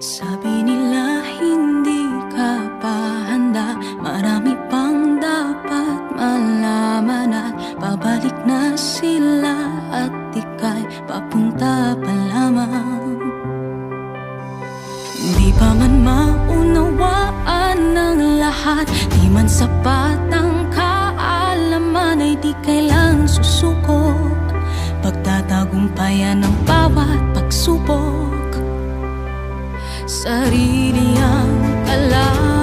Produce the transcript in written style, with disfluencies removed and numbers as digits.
Sabi nila hindi ka pa handa, marami pang dapat malaman at babalik na sila at ika'y papunta pa lamang. Di pa man maunawaan ng lahat, di man sapat ang kaalaman, ay di kailang susuko, pagtatagumpayan ng bawat pagsubok. Sarili ang kalaban.